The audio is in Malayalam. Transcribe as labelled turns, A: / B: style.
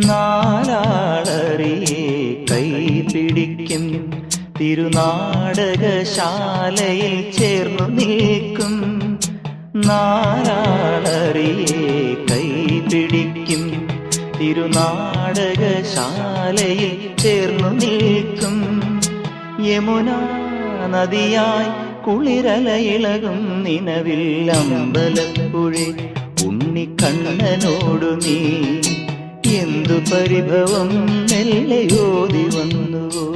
A: നാലാളറിയെ കൈപിടിക്കും, തിരുനാടകശാലയിൽ ചേർന്നു നിൽക്കും. നാലാളറിയെ കൈപിടിക്കും, തിരുനാടകശാലയിൽ ചേർന്നു നിൽക്കും. യമുനാ നദിയായി കുളിരലയിളകും നിലവിൽ അമ്പലപ്പുഴേ ഉണ്ണിക്കണ്ണനോടു നീ എന്തു പരിഭവം മെല്ലെയോതി വന്നുവോ.